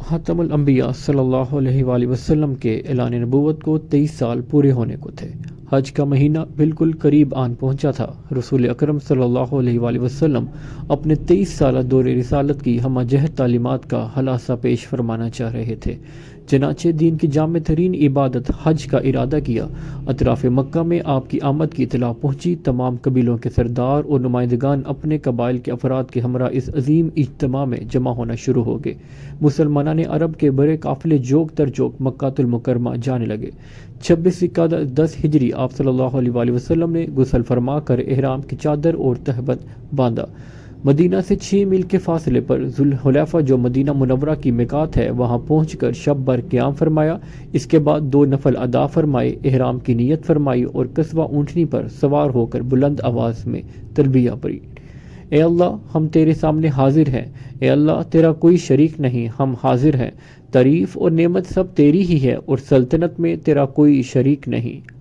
خاتم الانبیاء صلی اللہ علیہ وآلہ وسلم کے اعلان نبوت کو 23 سال پورے ہونے کو تھے۔ حج کا مہینہ بالکل قریب آن پہنچا تھا۔ رسول اکرم صلی اللہ علیہ وآلہ وسلم اپنے 23 سالہ دور رسالت کی ہمہ جہت تعلیمات کا خلاصہ پیش فرمانا چاہ رہے تھے۔ چنانچہ دین کی جامع ترین عبادت حج کا ارادہ کیا۔ اطراف مکہ میں آپ کی آمد کی اطلاع پہنچی۔ تمام قبیلوں کے سردار اور نمائندگان اپنے قبائل کے افراد کے ہمراہ اس عظیم اجتماع میں جمع ہونا شروع ہو گئے۔ مسلمانان عرب کے بڑے قافلے جوک در جوک مکہ المکرمہ جانے لگے۔ 26 ذوالقعدہ 10 ہجری آپ صلی اللہ علیہ وآلہ وسلم نے غسل فرما کر احرام کی چادر اور تہبند باندھا۔ مدینہ سے 6 میل کے فاصلے پر ذوالحلیفہ جو مدینہ منورہ کی میقات ہے وہاں پہنچ کر شب بھر قیام فرمایا۔ اس کے بعد 2 نفل ادا فرمائے، احرام کی نیت فرمائی اور قصوہ اونٹنی پر سوار ہو کر بلند آواز میں تلبیہ پڑھی۔ اے اللہ، ہم تیرے سامنے حاضر ہیں۔ اے اللہ، تیرا کوئی شریک نہیں، ہم حاضر ہیں۔ تعریف اور نعمت سب تیری ہی ہے اور سلطنت میں تیرا کوئی شریک نہیں۔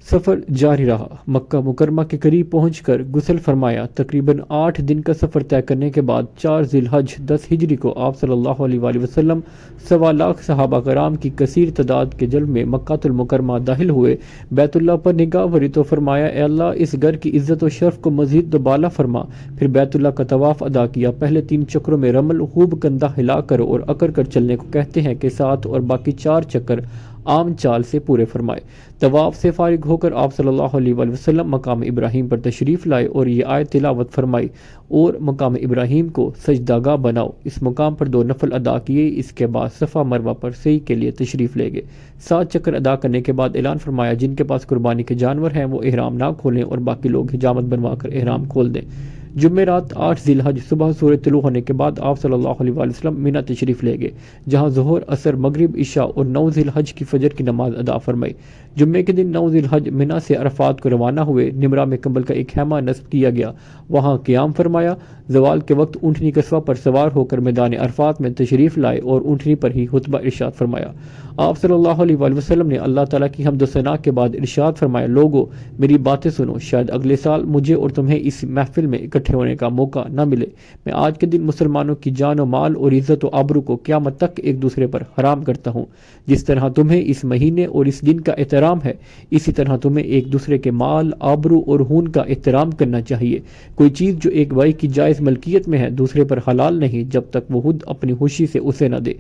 سفر جاری رہا۔ مکہ مکرمہ کے قریب پہنچ کر غسل فرمایا۔ تقریباً 8 دن کا سفر طے کرنے کے بعد 4 ذی الحج 10 ہجری کو آپ صلی اللہ علیہ وآلہ وسلم 1.25 لاکھ صحابہ کرام کی کثیر تعداد کے جلب میں مکہ المکرمہ داخل ہوئے۔ بیت اللہ پر نگاہ وری تو فرمایا، اے اللہ، اس گھر کی عزت و شرف کو مزید دوبالا فرما۔ پھر بیت اللہ کا طواف ادا کیا۔ پہلے 3 چکروں میں رمل خوب کندھا ہلا کر اور اکڑ کر چلنے کو کہتے ہیں کہ 7 اور باقی 4 چکر عام چال سے پورے فرمائے۔ طواف سے فارغ ہو کر آپ صلی اللہ علیہ وآلہ وسلم مقام ابراہیم پر تشریف لائے اور یہ آیت تلاوت فرمائی، اور مقام ابراہیم کو سجدہ گاہ بناؤ۔ اس مقام پر 2 نفل ادا کیے۔ اس کے بعد صفا مروہ پر سعی کے لیے تشریف لے گئے۔ 7 چکر ادا کرنے کے بعد اعلان فرمایا، جن کے پاس قربانی کے جانور ہیں وہ احرام نہ کھولیں اور باقی لوگ حجامت بنوا کر احرام کھول دیں۔ جمعرات 8 ذی الحج صبح سورج طلوع ہونے کے بعد آپ صلی اللہ علیہ وآلہ وسلم مینا تشریف لے گئے، جہاں ظہر، عصر، مغرب، عشاء اور 9 ذی الحج کی فجر کی نماز ادا فرمائی۔ جمعے کے دن 9 ذی الحج مینا سے عرفات کو روانہ ہوئے۔ نمرہ میں کمبل کا ایک خیمہ نصب کیا گیا، وہاں قیام فرمایا۔ زوال کے وقت اونٹنی قصوہ پر سوار ہو کر میدان عرفات میں تشریف لائے اور اونٹنی پر ہی خطبہ ارشاد فرمایا۔ آپ صلی اللہ علیہ وآلہ وسلم نے اللہ تعالیٰ کی حمد و ثنا کے بعد ارشاد فرمایا، لوگو میری باتیں سنو، شاید اگلے سال مجھے اور تمہیں اس محفل میں اکٹھے ہونے کا موقع نہ ملے۔ میں آج کے دن مسلمانوں کی جان و مال اور عزت و آبرو کو قیامت تک ایک دوسرے پر حرام کرتا ہوں۔ جس طرح تمہیں اس مہینے اور اس دن کا احترام ہے، اسی طرح تمہیں ایک دوسرے کے مال، آبرو اور خون کا احترام کرنا چاہیے۔ کوئی چیز جو ایک بھائی کی جائز ملکیت میں ہے دوسرے پر حلال نہیں جب تک وہ خود اپنی خوشی سے اسے نہ دے۔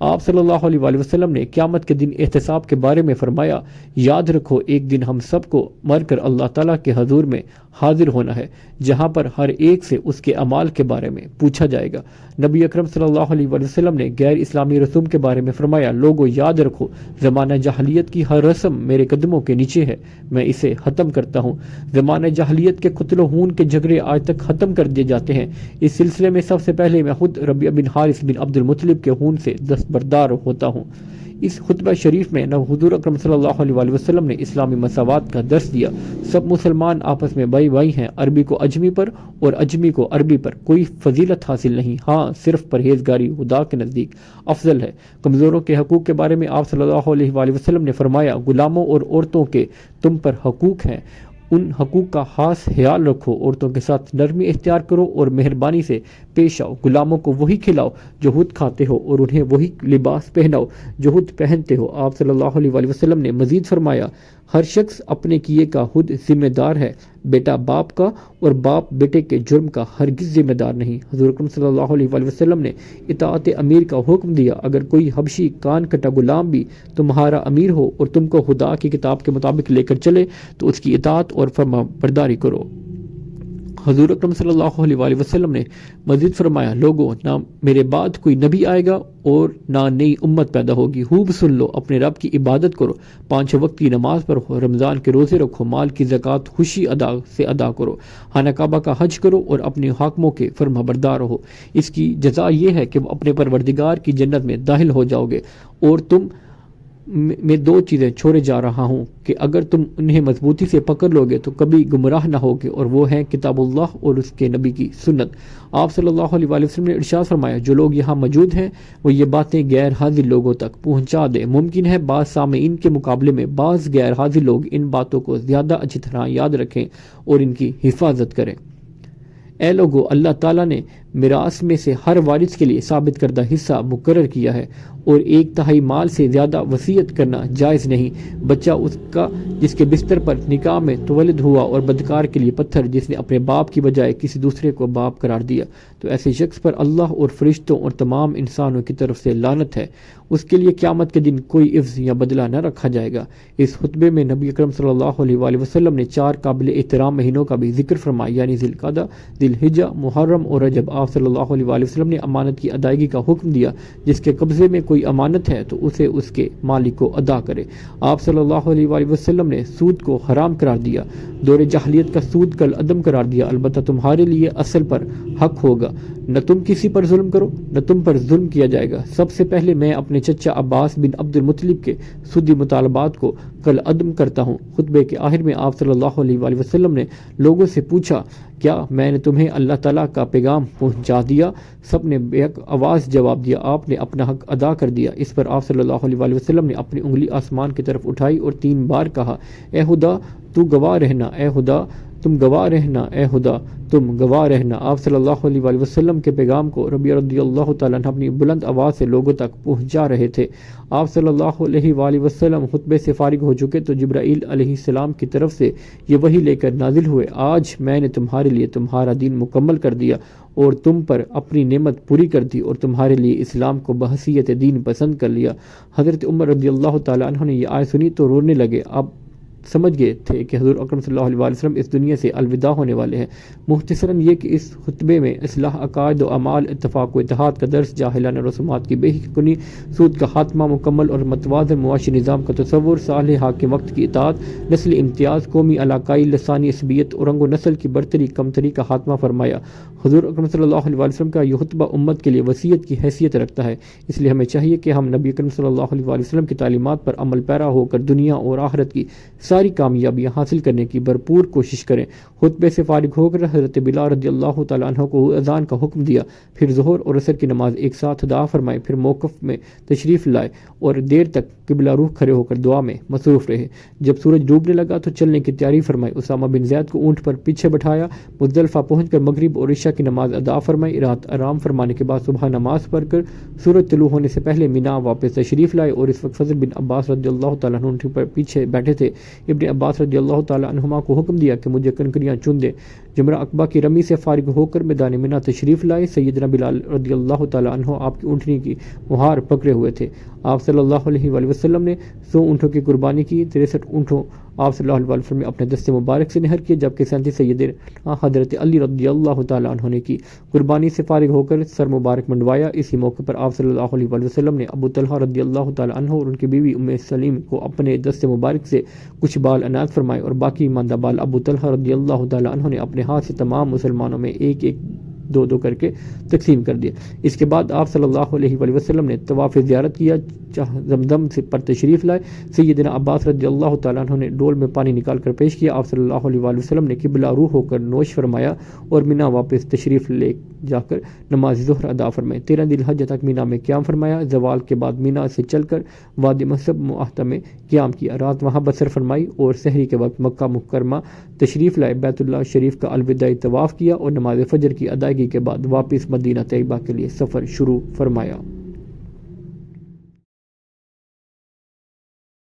آپ صلی اللہ علیہ وآلہ وسلم نے قیامت کے دن احتساب کے بارے میں فرمایا، یاد رکھو ایک دن ہم سب کو مر کر اللہ تعالیٰ کے حضور میں حاضر ہونا ہے، جہاں پر ہر ایک سے اس کے اعمال کے بارے میں پوچھا جائے گا۔ نبی اکرم صلی اللہ علیہ وآلہ وسلم نے غیر اسلامی رسوم کے بارے میں فرمایا، لوگو یاد رکھو زمانہ جاہلیت کی ہر رسم میرے قدموں کے نیچے ہے، میں اسے ختم کرتا ہوں۔ زمانہ جاہلیت کے قتل و خون کے جھگڑے آج تک ختم کر دیے جاتے ہیں۔ اس سلسلے میں سب سے پہلے میں خود ربیعہ بن حارث بن عبد المطلب کے خون سے دستبردار ہوتا ہوں۔ اس خطبہ شریف میں حضور اکرم صلی اللہ علیہ وآلہ وسلم نے اسلامی مساوات کا درس دیا۔ سب مسلمان آپس میں بھائی بھائی ہیں، عربی کو اجمی پر اور اجمی کو عربی پر کوئی فضیلت حاصل نہیں، ہاں صرف پرہیزگاری خدا کے نزدیک افضل ہے۔ کمزوروں کے حقوق کے بارے میں آپ صلی اللہ علیہ وآلہ وسلم نے فرمایا، غلاموں اور عورتوں کے تم پر حقوق ہیں، ان حقوق کا خاص خیال رکھو، عورتوں کے ساتھ نرمی اختیار کرو اور مہربانی سے پیش آؤ، غلاموں کو وہی کھلاؤ جو خود کھاتے ہو اور انہیں وہی لباس پہناؤ جو خود پہنتے ہو۔ آپ صلی اللہ علیہ وآلہ وسلم نے مزید فرمایا، ہر شخص اپنے کیے کا خود ذمہ دار ہے، بیٹا باپ کا اور باپ بیٹے کے جرم کا ہرگز ذمہ دار نہیں۔ حضور اکرم صلی اللہ علیہ وآلہ وسلم نے اطاعت امیر کا حکم دیا، اگر کوئی حبشی کان کٹا غلام بھی تمہارا امیر ہو اور تم کو خدا کی کتاب کے مطابق لے کر چلے تو اس کی اطاعت اور فرما برداری کرو۔ حضور اکرم صلی اللہ علیہ وآلہ وسلم نے مزید فرمایا، لوگوں نہ میرے بعد کوئی نبی آئے گا اور نہ نئی امت پیدا ہوگی، خوب سن لو، اپنے رب کی عبادت کرو، 5 وقت کی نماز پڑھو، رمضان کے روزے رکھو، مال کی زکوٰۃ خوشی سے ادا کرو، خانہ کعبہ کا حج کرو اور اپنے حاکموں کے فرما بردار ہو۔ اس کی جزا یہ ہے کہ اپنے پروردگار کی جنت میں داخل ہو جاؤ گے۔ اور تم میں 2 چیزیں چھوڑے جا رہا ہوں کہ اگر تم انہیں مضبوطی سے پکڑ لو گے تو کبھی گمراہ نہ ہوگے، اور وہ ہیں کتاب اللہ اور اس کے نبی کی سنت۔ آپ صلی اللہ علیہ وآلہ وسلم نے ارشاد فرمایا، جو لوگ یہاں موجود ہیں وہ یہ باتیں غیر حاضر لوگوں تک پہنچا دیں۔ ممکن ہے بعض سامعین کے مقابلے میں بعض غیر حاضر لوگ ان باتوں کو زیادہ اچھی طرح یاد رکھیں اور ان کی حفاظت کریں۔ اے لوگو، اللہ تعالیٰ نے میراث میں سے ہر وارث کے لیے ثابت کردہ حصہ مقرر کیا ہے، اور 1/3 مال سے زیادہ وصیت کرنا جائز نہیں۔ بچہ اس کا جس کے بستر پر نکاح میں تولد ہوا، اور بدکار کے لیے پتھر جس نے اپنے باپ کی بجائے کسی دوسرے کو باپ قرار دیا، تو ایسے شخص پر اللہ اور فرشتوں اور تمام انسانوں کی طرف سے لعنت ہے، اس کے لیے قیامت کے دن کوئی عفظ یا بدلہ نہ رکھا جائے گا۔ اس خطبے میں نبی اکرم صلی اللہ علیہ وآلہ وسلم نے 4 قابل احترام مہینوں کا بھی ذکر فرمایا، یعنی ذی القعدہ، ذی الحجہ، محرم اور رجب۔ آپ صلی اللہ علیہ وآلہ وسلم نے امانت کی ادائیگی کا حکم دیا، جس کے قبضے میں کوئی امانت ہے تو اسے اس کے مالک کو ادا کرے۔ آپ صلی اللہ علیہ وآلہ وسلم نے سود کو حرام قرار دیا، دور جاہلیت کا سود کل عدم قرار دیا، البتہ تمہارے لیے اصل پر حق ہوگا، نہ تم کسی پر ظلم کرو نہ تم پر ظلم کیا جائے گا۔ سب سے پہلے میں اپنے چچا عباس بن عبد المطلب کے سودی مطالبات کو کل عدم کرتا ہوں۔ خطبے کے آخر میں آپ صلی اللہ علیہ وآلہ وسلم نے لوگوں سے پوچھا، کیا میں نے تمہیں اللہ تعالیٰ کا پیغام پہنچا دیا؟ سب نے بے حق آواز جواب دیا، آپ نے اپنا حق ادا کر دیا۔ اس پر آپ صلی اللہ علیہ وآلہ وسلم نے اپنی انگلی آسمان کی طرف اٹھائی اور 3 بار کہا، اے خدا تو گواہ رہنا، اے خدا تم گواہ رہنا، اے خدا تم گواہ رہنا۔ آپ صلی اللہ علیہ وآلہ وسلم کے پیغام کو ربیع رضی اللہ تعالیٰ عنہ اپنی بلند آواز سے لوگوں تک پہنچا رہے تھے۔ آپ صلی اللہ علیہ وآلہ وسلم خطبے سے فارغ ہو چکے تو جبرائیل علیہ السلام کی طرف سے یہ وحی لے کر نازل ہوئے، آج میں نے تمہارے لیے تمہارا دین مکمل کر دیا اور تم پر اپنی نعمت پوری کر دی، اور تمہارے لیے اسلام کو بحیثیت دین پسند کر لیا۔ حضرت عمر رضی اللہ تعالیٰ عنہ نے یہ آیت سنی تو رونے لگے، اب سمجھ گئے تھے کہ حضور اکرم صلی اللہ علیہ وآلہ وسلم اس دنیا سے الوداع ہونے والے ہیں۔ مختصراً یہ کہ اس خطبے میں اصلاح عقائد و اعمال، اتفاق و اتحاد کا درس، جاہلانہ رسومات کی بے کنی، سود کا خاتمہ، مکمل اور متوازن معاشی نظام کا تصور، صالح حاکم وقت کی اطاعت، نسلی امتیاز، قومی علاقائی لسانی عصبیت اور رنگ و نسل کی برتری کمتری کا خاتمہ فرمایا۔ حضور اکرم صلی اللہ علیہ وآلہ وسلم کا یہ خطبہ امت کے لیے وصیت کی حیثیت رکھتا ہے، اس لیے ہمیں چاہیے کہ ہم نبی اکرم صلی اللہ علیہ وآلہ وسلم کی تعلیمات پر عمل پیرا ہو کر دنیا اور آخرت کی ساری کامیابیاں حاصل کرنے کی بھرپور کوشش کریں۔ خطبے سے فارغ ہو کر حضرت بلال رضی اللہ تعالیٰ عنہ کو اذان کا حکم دیا، پھر ظہر اور عصر کی نماز ایک ساتھ ادا فرمائے، پھر موقف میں تشریف لائے اور دیر تک قبلہ روح کھڑے ہو کر دعا میں مصروف رہے۔ جب سورج ڈوبنے لگا تو چلنے کی تیاری فرمائی، اسامہ بن زید کو اونٹ پر پیچھے بٹھایا، مزدلفہ پہنچ کر مغرب اور عشاء کی نماز ادا فرمائی، رات آرام فرمانے کے بعد صبح نماز پڑھ کر سورج طلوع ہونے سے پہلے مینا واپس تشریف لائے، اور اس وقت فضل بن عباس رضی اللہ تعالیٰ عنہ اونٹ پر پیچھے بیٹھے تھے۔ ابن عباس رضی اللہ تعالیٰ عنہما کو حکم دیا کہ مجھے کنکریاں چن دے۔ جمرہ عقبہ کی رمی سے فارغ ہو کر میدان مینا تشریف لائے۔ سیدنا بلال رضی اللہ تعالیٰ عنہ آپ کی اونٹنی کی مہار پکڑے ہوئے تھے۔ آپ صلی اللہ علیہ وآلہ وسلم نے 100 اونٹوں کی قربانی کی، 63 اونٹوں آپ صلی اللہ علیہ وسلم نے اپنے دست مبارک سے نہر کیے، جبکہ 37 سیدنا حضرت علی رضی اللہ تعالیٰ عنہ نے کی۔ قربانی سے فارغ ہو کر سر مبارک منڈوایا۔ اسی موقع پر آپ صلی اللہ علیہ وآلہ وسلم نے ابو طلحہ رضی اللہ تعالیٰ عنہ اور ان کی بیوی ام سلیم کو اپنے دست مبارک سے کچھ بال عنایت فرمائے، اور باقی ماندہ بال ابو طلحہ رضی اللہ تعالیٰ عنہ نے اپنے ہاتھ سے تمام مسلمانوں میں ایک ایک دو کر کے تقسیم کر دیا۔ اس کے بعد آپ صلی اللہ علیہ وآلہ وسلم نے طواف زیارت کیا، زمزم سے پر تشریف لائے۔ سیدنا عباس رضی اللہ تعالیٰ عنہ نے ڈول میں پانی نکال کر پیش کیا۔ آپ صلی اللہ علیہ وآلہ وسلم نے قبلہ روح ہو کر نوش فرمایا اور مینا واپس تشریف لے جا کر نماز ظہر ادا فرمائی۔ 13 ذی الحجہ تک مینا میں قیام فرمایا۔ زوال کے بعد مینا سے چل کر وادی مصب معاہدہ میں قیام کیا، رات وہاں بسر فرمائی، اور سحری کے وقت مکہ مکرمہ تشریف لائے، بیت اللہ شریف کا الوداعی طواف کیا، اور نماز فجر کی ادائیگی کے بعد واپس مدینہ طیبہ کے لیے سفر شروع فرمایا۔